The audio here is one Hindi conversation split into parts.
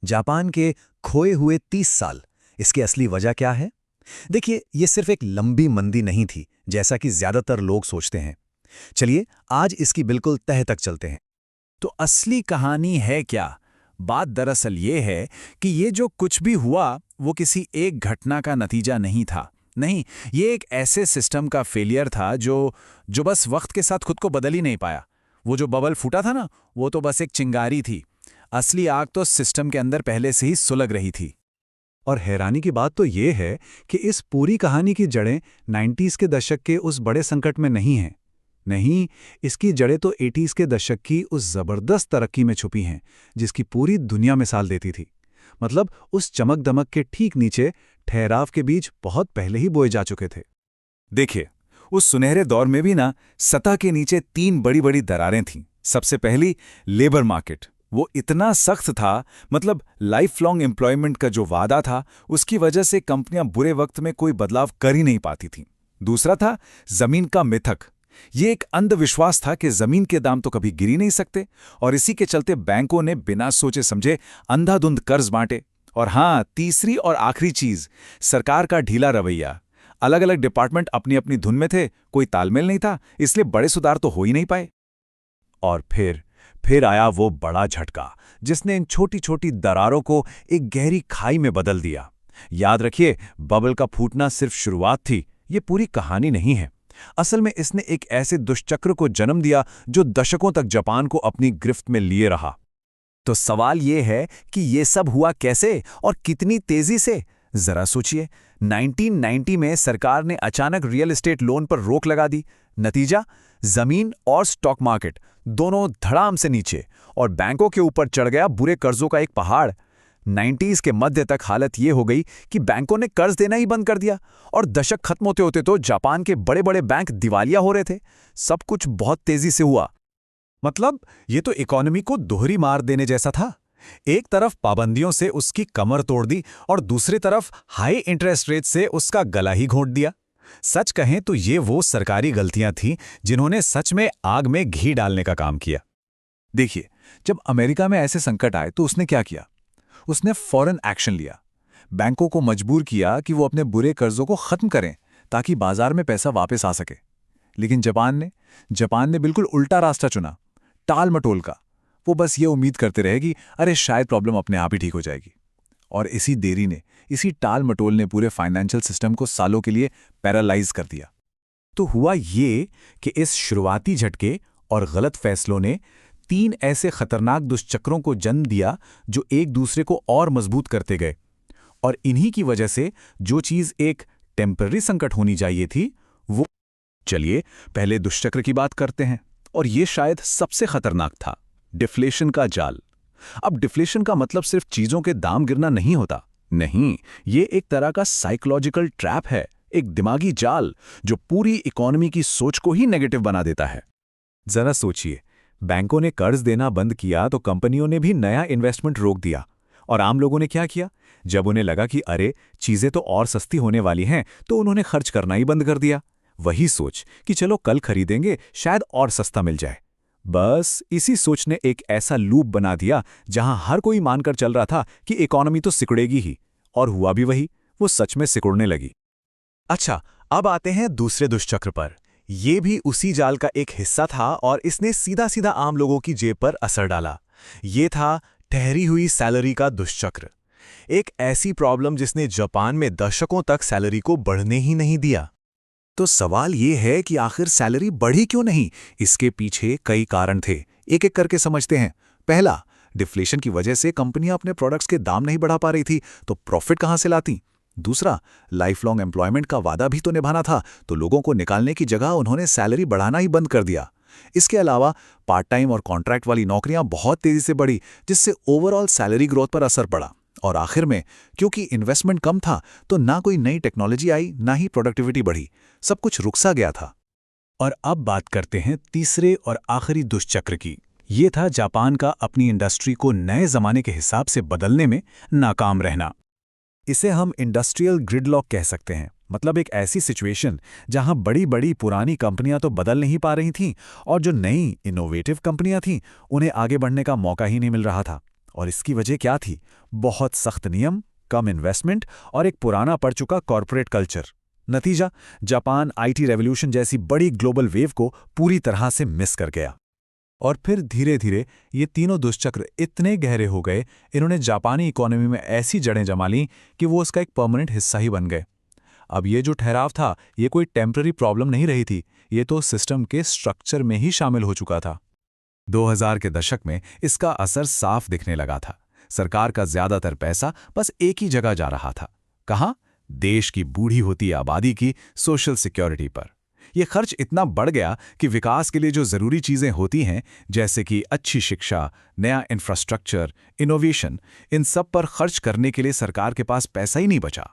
जापान के खोए हुए 30 साल, इसकी असली वजह क्या है? देखिए, ये सिर्फ एक लंबी मंदी नहीं थी, जैसा कि ज्यादातर लोग सोचते हैं। चलिए, आज इसकी बिल्कुल तह तक चलते हैं। तो असली कहानी है क्या? बात दरअसल ये है कि ये जो कुछ भी हुआ वो किसी एक घटना का नतीजा नहीं था। नहीं, ये एक ऐसे सिस्टम का फेलियर था जो बस वक्त के साथ खुद को बदल ही नहीं पाया। वो जो बबल फूटा था ना, वो तो बस एक चिंगारी थी। असली आग तो सिस्टम के अंदर पहले से ही सुलग रही थी। और हैरानी की बात तो ये है कि इस पूरी कहानी की जड़ें 90s के दशक के उस बड़े संकट में नहीं हैं। नहीं, इसकी जड़ें तो 80s के दशक की उस जबरदस्त तरक्की में छुपी हैं, जिसकी पूरी दुनिया मिसाल देती थी। मतलब उस चमक दमक के ठीक नीचे ठहराव के बीज बहुत पहले ही बोए जा चुके थे। देखिए, उस सुनहरे दौर में भी ना सतह के नीचे तीन बड़ी बड़ी दरारें थीं। सबसे पहली, लेबर मार्केट। वो इतना सख्त था, मतलब लाइफ लॉन्ग एम्प्लॉयमेंट का जो वादा था, उसकी वजह से कंपनियां बुरे वक्त में कोई बदलाव कर ही नहीं पाती थीं। दूसरा था जमीन का मिथक। ये एक अंधविश्वास था कि जमीन के दाम तो कभी गिर ही नहीं सकते, और इसी के चलते बैंकों ने बिना सोचे समझे अंधाधुंध कर्ज बांटे। और हाँ, तीसरी और आखिरी चीज, सरकार का ढीला रवैया। अलग अलग डिपार्टमेंट अपनी अपनी धुन में थे, कोई तालमेल नहीं था, इसलिए बड़े सुधार तो हो ही नहीं पाए। और फिर आया वो बड़ा झटका, जिसने इन छोटी छोटी दरारों को एक गहरी खाई में बदल दिया। याद रखिए, बबल का फूटना सिर्फ शुरुआत थी, ये पूरी कहानी नहीं है। असल में इसने एक ऐसे दुष्चक्र को जन्म दिया जो दशकों तक जापान को अपनी गिरफ्त में लिए रहा। तो सवाल ये है कि ये सब हुआ कैसे और कितनी तेजी से? जरा सोचिए, 1990 में सरकार ने अचानक रियल एस्टेट लोन पर रोक लगा दी। नतीजा, जमीन और स्टॉक मार्केट दोनों धड़ाम से नीचे, और बैंकों के ऊपर चढ़ गया बुरे कर्जों का एक पहाड़। 90s के मध्य तक हालत ये हो गई कि बैंकों ने कर्ज देना ही बंद कर दिया, और दशक खत्म होते होते तो जापान के बड़े बड़े बैंक दिवालिया हो रहे थे। सब कुछ बहुत तेजी से हुआ। मतलब ये तो इकोनॉमी को दोहरी मार देने जैसा था। एक तरफ पाबंदियों से उसकी कमर तोड़ दी, और दूसरी तरफ हाई इंटरेस्ट रेट से उसका गला ही घोंट दिया। सच कहें तो ये वो सरकारी गलतियां थीं जिन्होंने सच में आग में घी डालने का काम किया। देखिए, जब अमेरिका में ऐसे संकट आए तो उसने क्या किया? उसने फौरन एक्शन लिया। बैंकों को मजबूर किया कि वो अपने बुरे कर्जों को खत्म करें, ताकि बाजार में पैसा वापस आ सके। लेकिन जापान ने बिल्कुल उल्टा रास्ता चुना, टाल मटोल का। वो बस ये उम्मीद करते रहे कि अरे शायद प्रॉब्लम अपने आप ही ठीक हो जाएगी। और इसी देरी ने, इसी टाल मटोल ने पूरे फाइनेंशियल सिस्टम को सालों के लिए पैरालाइज कर दिया। तो हुआ ये कि इस शुरुआती झटके और गलत फैसलों ने तीन ऐसे खतरनाक दुष्चक्रों को जन्म दिया जो एक दूसरे को और मजबूत करते गए। और इन्हीं की वजह से जो चीज एक टेम्पररी संकट होनी चाहिए थी, वो... चलिए, पहले दुष्चक्र की बात करते हैं, और ये शायद सबसे खतरनाक था, डिफ्लेशन का जाल। अब डिफ्लेशन का मतलब सिर्फ चीजों के दाम गिरना नहीं होता। नहीं, ये एक तरह का साइकोलॉजिकल ट्रैप है, एक दिमागी जाल जो पूरी इकोनॉमी की सोच को ही नेगेटिव बना देता है। जरा सोचिए, बैंकों ने कर्ज देना बंद किया तो कंपनियों ने भी नया इन्वेस्टमेंट रोक दिया। और आम लोगों ने क्या किया? जब उन्हें लगा कि अरे चीजें तो और सस्ती होने वाली हैं, तो उन्होंने खर्च करना ही बंद कर दिया। वही सोच कि चलो कल खरीदेंगे, शायद और सस्ता मिल जाए। बस इसी सोच ने एक ऐसा लूप बना दिया जहां हर कोई मानकर चल रहा था कि इकोनॉमी तो सिकुड़ेगी ही, और हुआ भी वही, वो सच में सिकुड़ने लगी। अच्छा, अब आते हैं दूसरे दुष्चक्र पर। ये भी उसी जाल का एक हिस्सा था, और इसने सीधा सीधा आम लोगों की जेब पर असर डाला। ये था ठहरी हुई सैलरी का दुष्चक्र। एक ऐसी प्रॉब्लम जिसने जापान में दशकों तक सैलरी को बढ़ने ही नहीं दिया। तो सवाल ये है कि आखिर सैलरी बढ़ी क्यों नहीं? इसके पीछे कई कारण थे, एक एक करके समझते हैं। पहला, डिफ्लेशन की वजह से कंपनियां अपने प्रोडक्ट्स के दाम नहीं बढ़ा पा रही थी, तो प्रॉफिट कहां से लाती? दूसरा, लाइफ लॉन्ग एम्प्लॉयमेंट का वादा भी तो निभाना था, तो लोगों को निकालने की जगह उन्होंने सैलरी बढ़ाना ही बंद कर दिया। इसके अलावा पार्ट टाइम और कॉन्ट्रैक्ट वाली नौकरियां बहुत तेजी से बढ़ी, जिससे ओवरऑल सैलरी ग्रोथ पर असर पड़ा। और आखिर में, क्योंकि इन्वेस्टमेंट कम था, तो ना कोई नई टेक्नोलॉजी आई, ना ही प्रोडक्टिविटी बढ़ी। सब कुछ रुक सा गया था। और अब बात करते हैं तीसरे और आखिरी दुष्चक्र की। ये था जापान का अपनी इंडस्ट्री को नए जमाने के हिसाब से बदलने में नाकाम रहना। इसे हम इंडस्ट्रियल ग्रिडलॉक कह सकते हैं। मतलब एक ऐसी सिचुएशन जहां बड़ी बड़ी पुरानी कंपनियां तो बदल नहीं पा रही थीं, और जो नई इनोवेटिव कंपनियां थीं, उन्हें आगे बढ़ने का मौका ही नहीं मिल रहा था। और इसकी वजह क्या थी? बहुत सख्त नियम, कम इन्वेस्टमेंट और एक पुराना पड़ चुका कॉरपोरेट कल्चर। नतीजा, जापान आईटी रेवोल्यूशन जैसी बड़ी ग्लोबल वेव को पूरी तरह से मिस कर गया। और फिर धीरे धीरे ये तीनों दुष्चक्र इतने गहरे हो गए, इन्होंने जापानी इकोनॉमी में ऐसी जड़ें जमा लीं कि वो उसका एक परमानेंट हिस्सा ही बन गए। अब ये जो ठहराव था, ये कोई टेम्पररी प्रॉब्लम नहीं रही थी, ये तो सिस्टम के स्ट्रक्चर में ही शामिल हो चुका था। 2000 के दशक में इसका असर साफ दिखने लगा था। सरकार का ज्यादातर पैसा बस एक ही जगह जा रहा था। कहाँ? देश की बूढ़ी होती आबादी की सोशल सिक्योरिटी पर। यह खर्च इतना बढ़ गया कि विकास के लिए जो जरूरी चीजें होती हैं, जैसे कि अच्छी शिक्षा, नया इंफ्रास्ट्रक्चर, इनोवेशन, इन सब पर खर्च करने के लिए सरकार के पास पैसा ही नहीं बचा।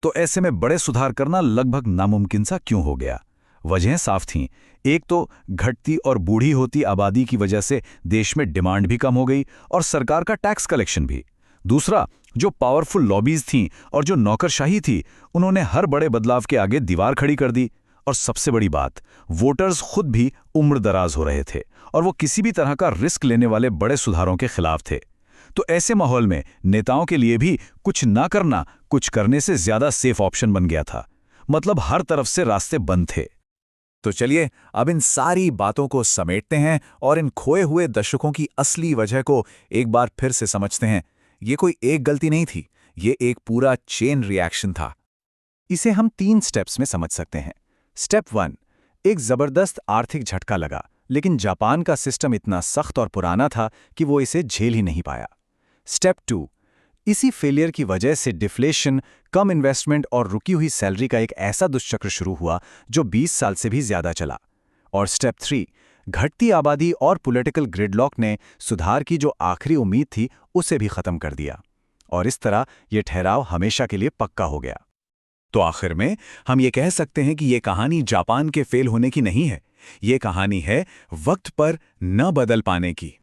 तो ऐसे में बड़े सुधार करना लगभग नामुमकिन सा क्यों हो गया? वजहें साफ थीं। एक तो घटती और बूढ़ी होती आबादी की वजह से देश में डिमांड भी कम हो गई और सरकार का टैक्स कलेक्शन भी। दूसरा, जो पावरफुल लॉबीज थीं और जो नौकरशाही थी, उन्होंने हर बड़े बदलाव के आगे दीवार खड़ी कर दी। और सबसे बड़ी बात, वोटर्स खुद भी उम्रदराज हो रहे थे और वो किसी भी तरह का रिस्क लेने वाले बड़े सुधारों के खिलाफ थे। तो ऐसे माहौल में नेताओं के लिए भी कुछ ना करना कुछ करने से ज्यादा सेफ ऑप्शन बन गया था। मतलब हर तरफ से रास्ते बंद थे। तो चलिए अब इन सारी बातों को समेटते हैं और इन खोए हुए दशकों की असली वजह को एक बार फिर से समझते हैं। ये कोई एक गलती नहीं थी, ये एक पूरा चेन रिएक्शन था। इसे हम 3 स्टेप्स में समझ सकते हैं। स्टेप 1, एक जबरदस्त आर्थिक झटका लगा, लेकिन जापान का सिस्टम इतना सख्त और पुराना था कि वो इसे झेल ही नहीं पाया। स्टेप 2, इसी फेलियर की वजह से डिफ्लेशन, कम इन्वेस्टमेंट और रुकी हुई सैलरी का एक ऐसा दुष्चक्र शुरू हुआ जो 20 साल से भी ज्यादा चला। और स्टेप 3, घटती आबादी और पॉलिटिकल ग्रिडलॉक ने सुधार की जो आखिरी उम्मीद थी उसे भी खत्म कर दिया। और इस तरह यह ठहराव हमेशा के लिए पक्का हो गया। तो आखिर में हम ये कह सकते हैं कि ये कहानी जापान के फेल होने की नहीं है, ये कहानी है वक्त पर न बदल पाने की।